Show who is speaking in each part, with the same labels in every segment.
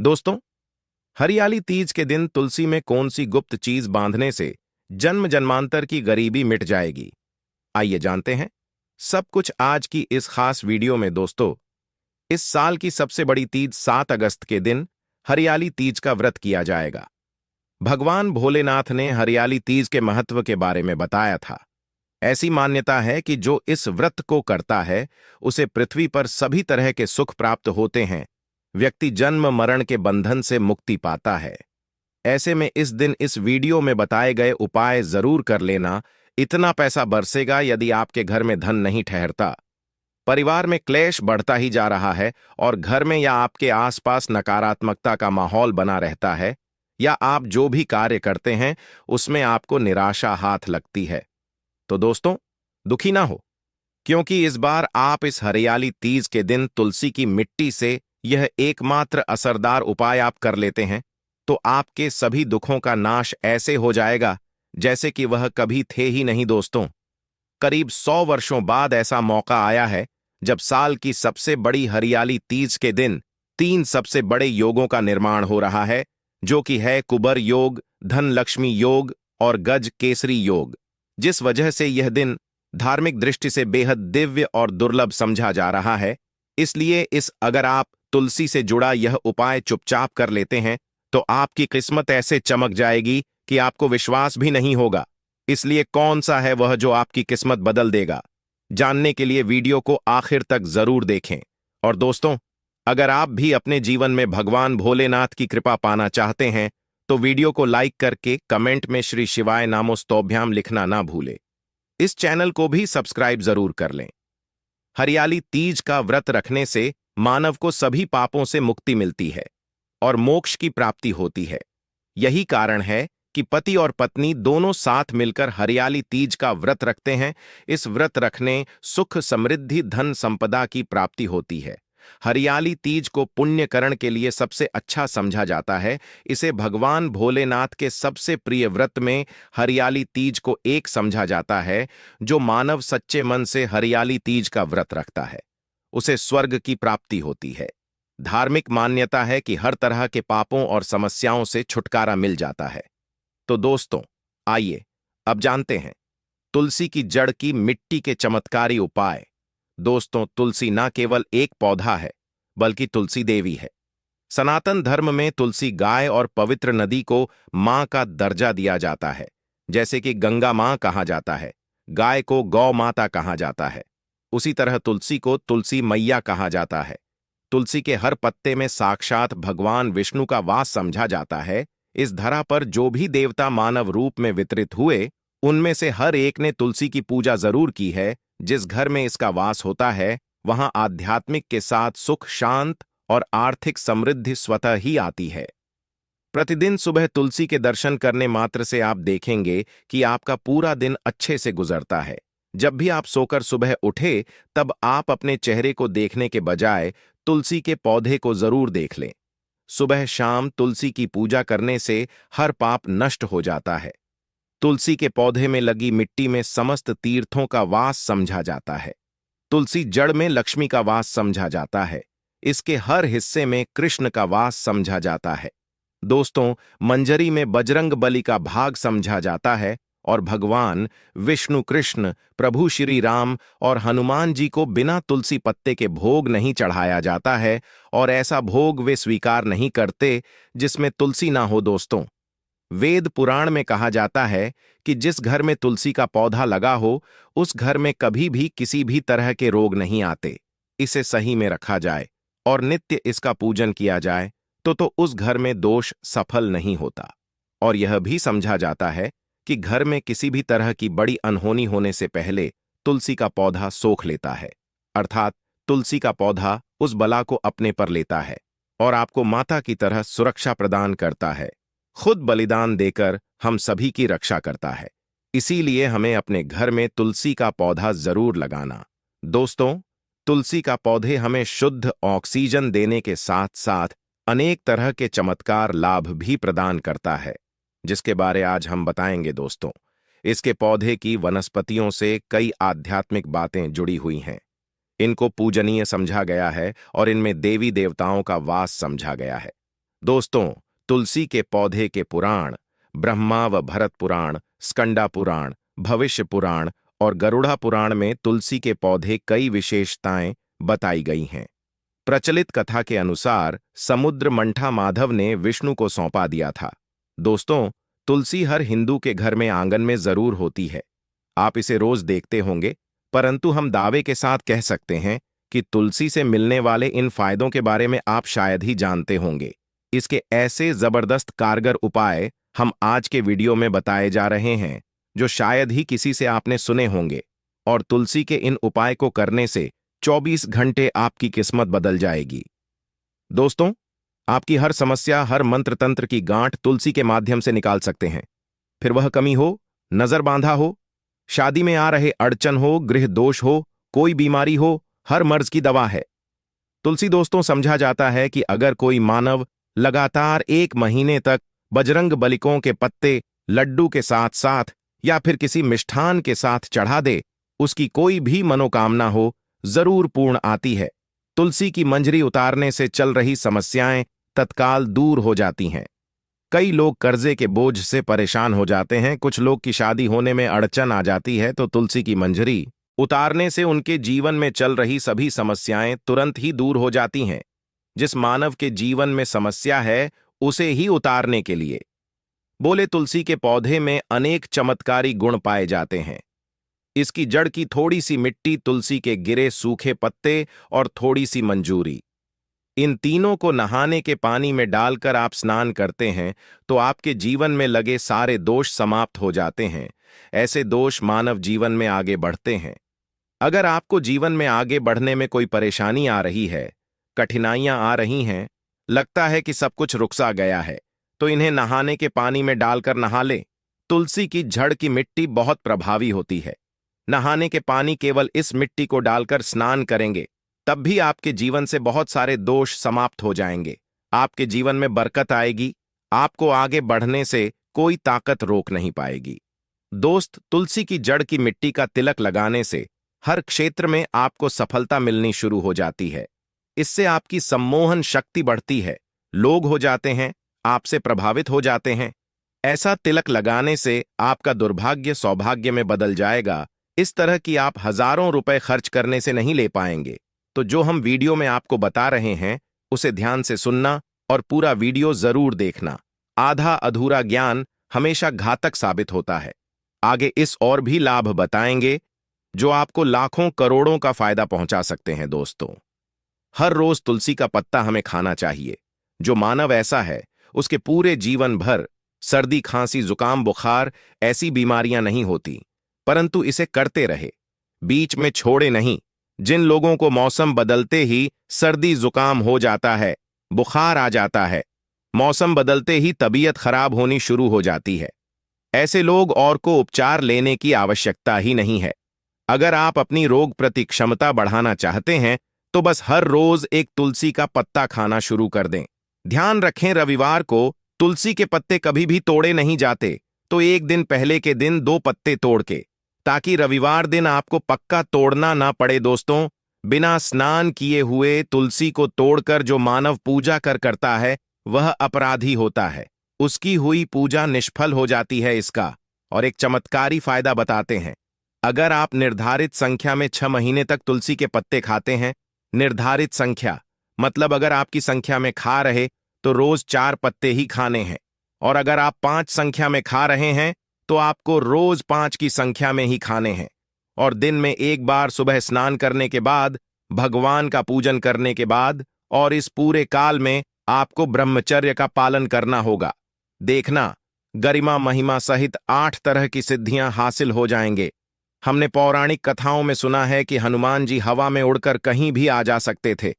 Speaker 1: दोस्तों, हरियाली तीज के दिन तुलसी में कौन सी गुप्त चीज बांधने से जन्म जन्मांतर की गरीबी मिट जाएगी? आइए जानते हैं सब कुछ आज की इस खास वीडियो में। दोस्तों, इस साल की सबसे बड़ी तीज 7 अगस्त के दिन हरियाली तीज का व्रत किया जाएगा। भगवान भोलेनाथ ने हरियाली तीज के महत्व के बारे में बताया था। ऐसी मान्यता है कि जो इस व्रत को करता है उसे पृथ्वी पर सभी तरह के सुख प्राप्त होते हैं। व्यक्ति जन्म मरण के बंधन से मुक्ति पाता है। ऐसे में इस दिन इस वीडियो में बताए गए उपाय जरूर कर लेना। इतना पैसा बरसेगा यदि आपके घर में धन नहीं ठहरता, परिवार में क्लेश बढ़ता ही जा रहा है और घर में या आपके आसपास नकारात्मकता का माहौल बना रहता है, या आप जो भी कार्य करते हैं उसमें आपको निराशा हाथ लगती है। तो दोस्तों, दुखी ना हो, क्योंकि इस बार आप इस हरियाली तीज के दिन तुलसी की मिट्टी से यह एकमात्र असरदार उपाय आप कर लेते हैं तो आपके सभी दुखों का नाश ऐसे हो जाएगा जैसे कि वह कभी थे ही नहीं। दोस्तों, करीब 100 वर्षों बाद ऐसा मौका आया है जब साल की सबसे बड़ी हरियाली तीज के दिन 3 सबसे बड़े योगों का निर्माण हो रहा है, जो कि है कुबर योग, धन लक्ष्मी योग और गज केसरी योग। जिस वजह से यह दिन धार्मिक दृष्टि से बेहद दिव्य और दुर्लभ समझा जा रहा है। इसलिए अगर आप तुलसी से जुड़ा यह उपाय चुपचाप कर लेते हैं तो आपकी किस्मत ऐसे चमक जाएगी कि आपको विश्वास भी नहीं होगा। इसलिए कौन सा है वह जो आपकी किस्मत बदल देगा? जानने के लिए वीडियो को आखिर तक जरूर देखें। और दोस्तों, अगर आप भी अपने जीवन में भगवान भोलेनाथ की कृपा पाना चाहते हैं तो वीडियो को लाइक करके कमेंट में श्री शिवाय नामोस्तोभ्याम लिखना ना भूले। इस चैनल को भी सब्सक्राइब जरूर कर लें। हरियाली तीज का व्रत रखने से मानव को सभी पापों से मुक्ति मिलती है और मोक्ष की प्राप्ति होती है। यही कारण है कि पति और पत्नी दोनों साथ मिलकर हरियाली तीज का व्रत रखते हैं। इस व्रत रखने सुख, समृद्धि, धन संपदा की प्राप्ति होती है। हरियाली तीज को पुण्यकरण के लिए सबसे अच्छा समझा जाता है। इसे भगवान भोलेनाथ के सबसे प्रिय व्रत में हरियाली तीज को एक समझा जाता है। जो मानव सच्चे मन से हरियाली तीज का व्रत रखता है उसे स्वर्ग की प्राप्ति होती है। धार्मिक मान्यता है कि हर तरह के पापों और समस्याओं से छुटकारा मिल जाता है। तो दोस्तों, आइए अब जानते हैं तुलसी की जड़ की मिट्टी के चमत्कारी उपाय। दोस्तों, तुलसी न केवल एक पौधा है बल्कि तुलसी देवी है। सनातन धर्म में तुलसी गाय और पवित्र नदी को मां का दर्जा दिया जाता है। जैसे कि गंगा मां कहा जाता है, गाय को गौ माता कहा जाता है, उसी तरह तुलसी को तुलसी मैया कहा जाता है। तुलसी के हर पत्ते में साक्षात भगवान विष्णु का वास समझा जाता है। इस धरा पर जो भी देवता मानव रूप में वितरित हुए उनमें से हर एक ने तुलसी की पूजा जरूर की है। जिस घर में इसका वास होता है वहां आध्यात्मिक के साथ सुख, शांत और आर्थिक समृद्धि स्वतः ही आती है। प्रतिदिन सुबह तुलसी के दर्शन करने मात्र से आप देखेंगे कि आपका पूरा दिन अच्छे से गुजरता है। जब भी आप सोकर सुबह उठे तब आप अपने चेहरे को देखने के बजाय तुलसी के पौधे को जरूर देख लें। सुबह शाम तुलसी की पूजा करने से हर पाप नष्ट हो जाता है। तुलसी के पौधे में लगी मिट्टी में समस्त तीर्थों का वास समझा जाता है। तुलसी जड़ में लक्ष्मी का वास समझा जाता है। इसके हर हिस्से में कृष्ण का वास समझा जाता है। दोस्तों, मंजरी में बजरंग बली का भाग समझा जाता है और भगवान विष्णु, कृष्ण, प्रभु श्री राम और हनुमान जी को बिना तुलसी पत्ते के भोग नहीं चढ़ाया जाता है और ऐसा भोग वे स्वीकार नहीं करते जिसमें तुलसी ना हो। दोस्तों, वेद पुराण में कहा जाता है कि जिस घर में तुलसी का पौधा लगा हो उस घर में कभी भी किसी भी तरह के रोग नहीं आते। इसे सही में रखा जाए और नित्य इसका पूजन किया जाए तो उस घर में दोष सफल नहीं होता। और यह भी समझा जाता है कि घर में किसी भी तरह की बड़ी अनहोनी होने से पहले तुलसी का पौधा सोख लेता है, अर्थात तुलसी का पौधा उस बला को अपने पर लेता है और आपको माता की तरह सुरक्षा प्रदान करता है। खुद बलिदान देकर हम सभी की रक्षा करता है। इसीलिए हमें अपने घर में तुलसी का पौधा जरूर लगाना। दोस्तों, तुलसी का पौधे हमें शुद्ध ऑक्सीजन देने के साथ साथ अनेक तरह के चमत्कार लाभ भी प्रदान करता है, जिसके बारे आज हम बताएंगे। दोस्तों, इसके पौधे की वनस्पतियों से कई आध्यात्मिक बातें जुड़ी हुई हैं। इनको पूजनीय समझा गया है और इनमें देवी देवताओं का वास समझा गया है। दोस्तों, तुलसी के पौधे के पुराण, ब्रह्मा व भरत पुराण, स्कंदा पुराण, भविष्य पुराण और गरुड़ा पुराण में तुलसी के पौधे कई विशेषताएं बताई गई हैं। प्रचलित कथा के अनुसार समुद्र मंठा माधव ने विष्णु को सौंपा दिया था। दोस्तों, तुलसी हर हिंदू के घर में आंगन में जरूर होती है। आप इसे रोज देखते होंगे, परंतु हम दावे के साथ कह सकते हैं कि तुलसी से मिलने वाले इन फायदों के बारे में आप शायद ही जानते होंगे। इसके ऐसे जबरदस्त कारगर उपाय हम आज के वीडियो में बताए जा रहे हैं, जो शायद ही किसी से आपने सुने होंगे। और तुलसी के इन उपाय को करने से 24 घंटे आपकी किस्मत बदल जाएगी। दोस्तों, आपकी हर समस्या, हर मंत्र तंत्र की गांठ तुलसी के माध्यम से निकाल सकते हैं। फिर वह कमी हो, नजर बांधा हो, शादी में आ रहे अड़चन हो, गृह दोष हो, कोई बीमारी हो, हर मर्ज की दवा है तुलसी। दोस्तों, समझा जाता है कि अगर कोई मानव लगातार 1 महीने तक बजरंग बलिकों के पत्ते लड्डू के साथ साथ या फिर किसी मिष्ठान के साथ चढ़ा दे, उसकी कोई भी मनोकामना हो जरूर पूर्ण आती है। तुलसी की मंजरी उतारने से चल रही समस्याएं तत्काल दूर हो जाती हैं। कई लोग कर्जे के बोझ से परेशान हो जाते हैं, कुछ लोग की शादी होने में अड़चन आ जाती है, तो तुलसी की मंजरी उतारने से उनके जीवन में चल रही सभी समस्याएं तुरंत ही दूर हो जाती हैं। जिस मानव के जीवन में समस्या है, उसे ही उतारने के लिए बोले तुलसी के पौधे में अनेक चमत्कारी गुण पाए जाते हैं। इसकी जड़ की थोड़ी सी मिट्टी, तुलसी के गिरे सूखे पत्ते और थोड़ी सी मंजूरी, इन तीनों को नहाने के पानी में डालकर आप स्नान करते हैं तो आपके जीवन में लगे सारे दोष समाप्त हो जाते हैं। ऐसे दोष मानव जीवन में आगे बढ़ते हैं। अगर आपको जीवन में आगे बढ़ने में कोई परेशानी आ रही है, कठिनाइयां आ रही हैं, लगता है कि सब कुछ रुकसा गया है, तो इन्हें नहाने के पानी में डालकर नहा लें। तुलसी की जड़ की मिट्टी बहुत प्रभावी होती है। नहाने के पानी केवल इस मिट्टी को डालकर स्नान करेंगे, तब भी आपके जीवन से बहुत सारे दोष समाप्त हो जाएंगे। आपके जीवन में बरकत आएगी। आपको आगे बढ़ने से कोई ताकत रोक नहीं पाएगी। दोस्त, तुलसी की जड़ की मिट्टी का तिलक लगाने से हर क्षेत्र में आपको सफलता मिलनी शुरू हो जाती है। इससे आपकी सम्मोहन शक्ति बढ़ती है। लोग हो जाते हैं, आपसे प्रभावित हो जाते हैं। ऐसा तिलक लगाने से आपका दुर्भाग्य सौभाग्य में बदल जाएगा। इस तरह की आप हजारों रुपए खर्च करने से नहीं ले पाएंगे। तो जो हम वीडियो में आपको बता रहे हैं, उसे ध्यान से सुनना और पूरा वीडियो जरूर देखना। आधा अधूरा ज्ञान हमेशा घातक साबित होता है। आगे इस और भी लाभ बताएंगे जो आपको लाखों करोड़ों का फायदा पहुंचा सकते हैं। दोस्तों, हर रोज तुलसी का पत्ता हमें खाना चाहिए। जो मानव ऐसा है, उसके पूरे जीवन भर सर्दी, खांसी, जुकाम, बुखार ऐसी बीमारियां नहीं होती, परंतु इसे करते रहे, बीच में छोड़े नहीं। जिन लोगों को मौसम बदलते ही सर्दी जुकाम हो जाता है, बुखार आ जाता है, मौसम बदलते ही तबीयत खराब होनी शुरू हो जाती है, ऐसे लोग और को उपचार लेने की आवश्यकता ही नहीं है। अगर आप अपनी रोग प्रति क्षमता बढ़ाना चाहते हैं, तो बस हर रोज एक तुलसी का पत्ता खाना शुरू कर दें। ध्यान रखें, रविवार को तुलसी के पत्ते कभी भी तोड़े नहीं जाते, तो एक दिन पहले के दिन 2 पत्ते तोड़ के, ताकि रविवार दिन आपको पक्का तोड़ना ना पड़े। दोस्तों, बिना स्नान किए हुए तुलसी को तोड़कर जो मानव पूजा करता है, वह अपराधी होता है। उसकी हुई पूजा निष्फल हो जाती है। इसका और एक चमत्कारी फायदा बताते हैं। अगर आप निर्धारित संख्या में 6 महीने तक तुलसी के पत्ते खाते हैं, निर्धारित संख्या मतलब अगर आपकी संख्या में खा रहे तो रोज 4 पत्ते ही खाने हैं, और अगर आप 5 संख्या में खा रहे हैं तो आपको रोज 5 की संख्या में ही खाने हैं। और दिन में एक बार सुबह स्नान करने के बाद, भगवान का पूजन करने के बाद, और इस पूरे काल में आपको ब्रह्मचर्य का पालन करना होगा। देखना, गरिमा महिमा सहित 8 तरह की सिद्धियां हासिल हो जाएंगे। हमने पौराणिक कथाओं में सुना है कि हनुमान जी हवा में उड़कर कहीं भी आ जा सकते थे।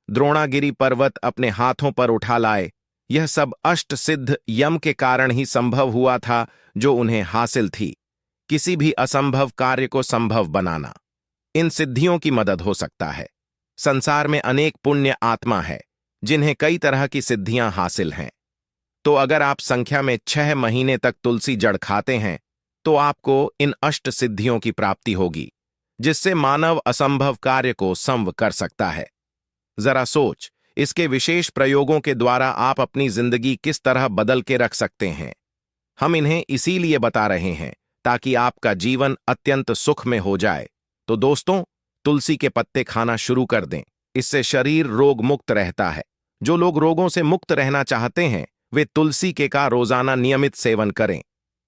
Speaker 1: द्रोणागिरी पर्वत अपने हाथों पर उठा लाए। यह सब अष्ट सिद्ध यम के कारण ही संभव हुआ था, जो उन्हें हासिल थी। किसी भी असंभव कार्य को संभव बनाना इन सिद्धियों की मदद हो सकता है। संसार में अनेक पुण्य आत्मा है जिन्हें कई तरह की सिद्धियां हासिल हैं। तो अगर आप संख्या में 6 महीने तक तुलसी जड़ खाते हैं, तो आपको इन अष्ट सिद्धियों की प्राप्ति होगी, जिससे मानव असंभव कार्य को संभव कर सकता है। जरा सोच, इसके विशेष प्रयोगों के द्वारा आप अपनी जिंदगी किस तरह बदल के रख सकते हैं। हम इन्हें इसीलिए बता रहे हैं ताकि आपका जीवन अत्यंत सुख में हो जाए। तो दोस्तों, तुलसी के पत्ते खाना शुरू कर दें। इससे शरीर रोग मुक्त रहता है। जो लोग रोगों से मुक्त रहना चाहते हैं वे तुलसी के का रोजाना नियमित सेवन करें।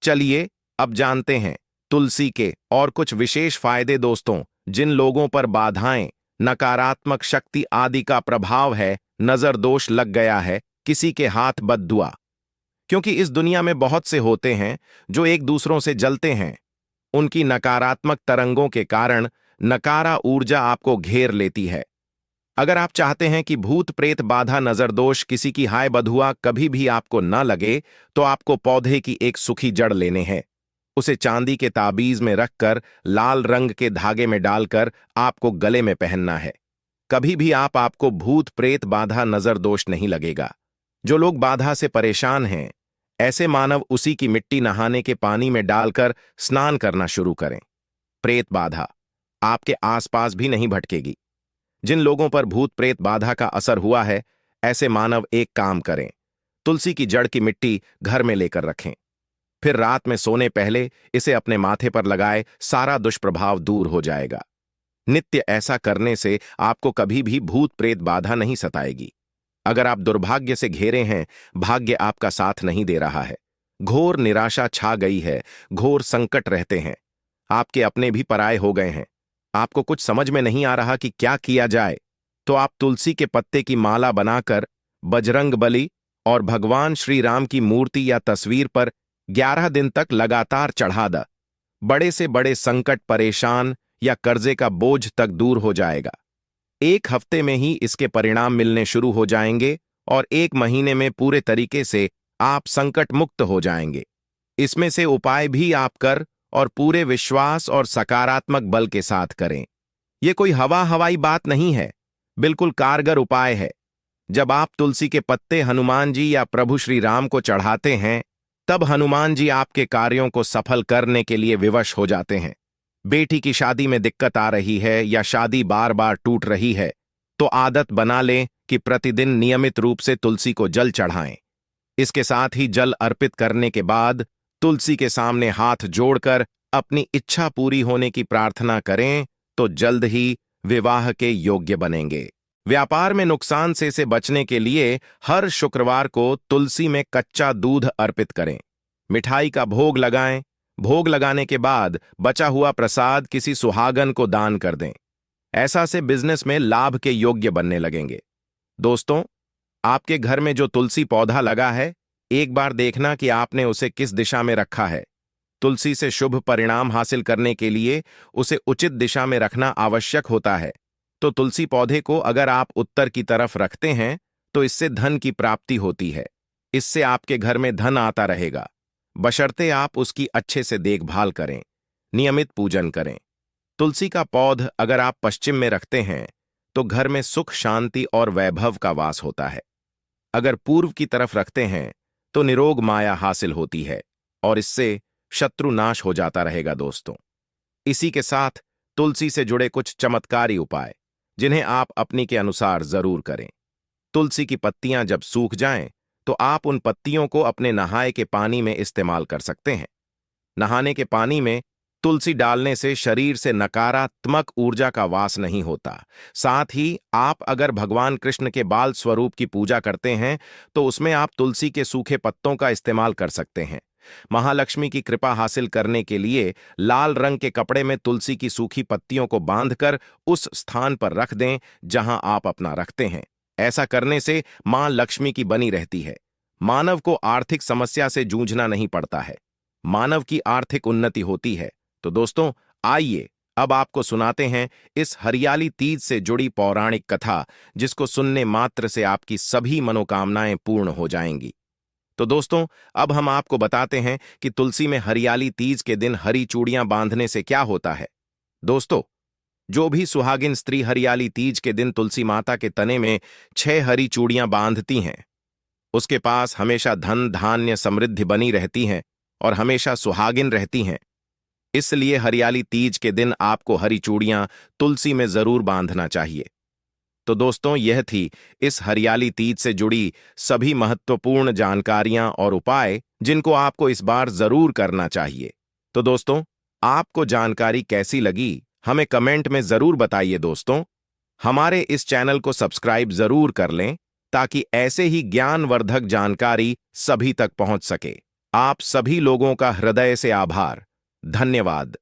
Speaker 1: चलिए अब जानते हैं तुलसी के और कुछ विशेष फायदे। दोस्तों, जिन लोगों पर बाधाएं, नकारात्मक शक्ति आदि का प्रभाव है, नजर दोष लग गया है, किसी के हाथ बद्दुआ, क्योंकि इस दुनिया में बहुत से होते हैं जो एक दूसरों से जलते हैं। उनकी नकारात्मक तरंगों के कारण नकारा ऊर्जा आपको घेर लेती है। अगर आप चाहते हैं कि भूत प्रेत बाधा नजर दोष किसी की हाय बधुआ कभी भी आपको न लगे, तो आपको पौधे की एक सूखी जड़ लेने हैं। उसे चांदी के ताबीज में रखकर लाल रंग के धागे में डालकर आपको गले में पहनना है। कभी भी आपको भूत प्रेत बाधा नजर दोष नहीं लगेगा। जो लोग बाधा से परेशान हैं, ऐसे मानव उसी की मिट्टी नहाने के पानी में डालकर स्नान करना शुरू करें। प्रेत बाधा आपके आसपास भी नहीं भटकेगी। जिन लोगों पर भूत प्रेत बाधा का असर हुआ है, ऐसे मानव एक काम करें, तुलसी की जड़ की मिट्टी घर में लेकर रखें। फिर रात में सोने पहले इसे अपने माथे पर लगाए, सारा दुष्प्रभाव दूर हो जाएगा। नित्य ऐसा करने से आपको कभी भी भूत प्रेत बाधा नहीं सताएगी। अगर आप दुर्भाग्य से घेरे हैं, भाग्य आपका साथ नहीं दे रहा है, घोर निराशा छा गई है, घोर संकट रहते हैं, आपके अपने भी पराये हो गए हैं, आपको कुछ समझ में नहीं आ रहा कि क्या किया जाए, तो आप तुलसी के पत्ते की माला बनाकर बजरंगबली और भगवान श्री राम की मूर्ति या तस्वीर पर 11 दिन तक लगातार चढ़ा द। बड़े से बड़े संकट, परेशान या कर्जे का बोझ तक दूर हो जाएगा। 1 हफ्ते में ही इसके परिणाम मिलने शुरू हो जाएंगे और 1 महीने में पूरे तरीके से आप संकट मुक्त हो जाएंगे। इसमें से उपाय भी आप कर और पूरे विश्वास और सकारात्मक बल के साथ करें। यह कोई हवाई बात नहीं है, बिल्कुल कारगर उपाय है। जब आप तुलसी के पत्ते हनुमान जी या प्रभु श्री राम को चढ़ाते हैं, तब हनुमान जी आपके कार्यों को सफल करने के लिए विवश हो जाते हैं। बेटी की शादी में दिक्कत आ रही है या शादी बार बार टूट रही है, तो आदत बना लें कि प्रतिदिन नियमित रूप से तुलसी को जल चढ़ाएं। इसके साथ ही जल अर्पित करने के बाद तुलसी के सामने हाथ जोड़कर अपनी इच्छा पूरी होने की प्रार्थना करें, तो जल्द ही विवाह के योग्य बनेंगे। व्यापार में नुकसान से बचने के लिए हर शुक्रवार को तुलसी में कच्चा दूध अर्पित करें। मिठाई का भोग लगाएं। भोग लगाने के बाद बचा हुआ प्रसाद किसी सुहागन को दान कर दें। ऐसा से बिजनेस में लाभ के योग्य बनने लगेंगे। दोस्तों, आपके घर में जो तुलसी पौधा लगा है, एक बार देखना कि आपने उसे किस दिशा में रखा है। तुलसी से शुभ परिणाम हासिल करने के लिए उसे उचित दिशा में रखना आवश्यक होता है। तो तुलसी पौधे को अगर आप उत्तर की तरफ रखते हैं, तो इससे धन की प्राप्ति होती है। इससे आपके घर में धन आता रहेगा, बशर्ते आप उसकी अच्छे से देखभाल करें, नियमित पूजन करें। तुलसी का पौध अगर आप पश्चिम में रखते हैं, तो घर में सुख, शांति और वैभव का वास होता है। अगर पूर्व की तरफ रखते हैं, तो निरोग माया हासिल होती है और इससे शत्रु नाश हो जाता रहेगा। दोस्तों, इसी के साथ तुलसी से जुड़े कुछ चमत्कारी उपाय, जिन्हें आप अपनी के अनुसार जरूर करें। तुलसी की पत्तियां जब सूख जाएं, तो आप उन पत्तियों को अपने नहाए के पानी में इस्तेमाल कर सकते हैं। नहाने के पानी में तुलसी डालने से शरीर से नकारात्मक ऊर्जा का वास नहीं होता। साथ ही आप अगर भगवान कृष्ण के बाल स्वरूप की पूजा करते हैं, तो उसमें आप तुलसी के सूखे पत्तों का इस्तेमाल कर सकते हैं। महालक्ष्मी की कृपा हासिल करने के लिए लाल रंग के कपड़े में तुलसी की सूखी पत्तियों को बांधकर उस स्थान पर रख दें जहां आप अपना रखते हैं। ऐसा करने से मां लक्ष्मी की बनी रहती है। मानव को आर्थिक समस्या से जूझना नहीं पड़ता है, मानव की आर्थिक उन्नति होती है। तो दोस्तों, आइए अब आपको सुनाते हैं इस हरियाली तीज से जुड़ी पौराणिक कथा, जिसको सुनने मात्र से आपकी सभी मनोकामनाएं पूर्ण हो जाएंगी। तो दोस्तों, अब हम आपको बताते हैं कि तुलसी में हरियाली तीज के दिन हरी चूड़ियां बांधने से क्या होता है। दोस्तों, जो भी सुहागिन स्त्री हरियाली तीज के दिन तुलसी माता के तने में 6 हरी चूड़ियां बांधती हैं, उसके पास हमेशा धन, धान्य, समृद्धि बनी रहती हैं और हमेशा सुहागिन रहती हैं। इसलिए हरियाली तीज के दिन आपको हरी चूड़ियां तुलसी में जरूर बांधना चाहिए। तो दोस्तों, यह थी इस हरियाली तीज से जुड़ी सभी महत्वपूर्ण जानकारियां और उपाय जिनको आपको इस बार जरूर करना चाहिए। तो दोस्तों, आपको जानकारी कैसी लगी हमें कमेंट में जरूर बताइए। दोस्तों, हमारे इस चैनल को सब्सक्राइब जरूर कर लें ताकि ऐसे ही ज्ञानवर्धक जानकारी सभी तक पहुंच सके। आप सभी लोगों का हृदय से आभार। धन्यवाद।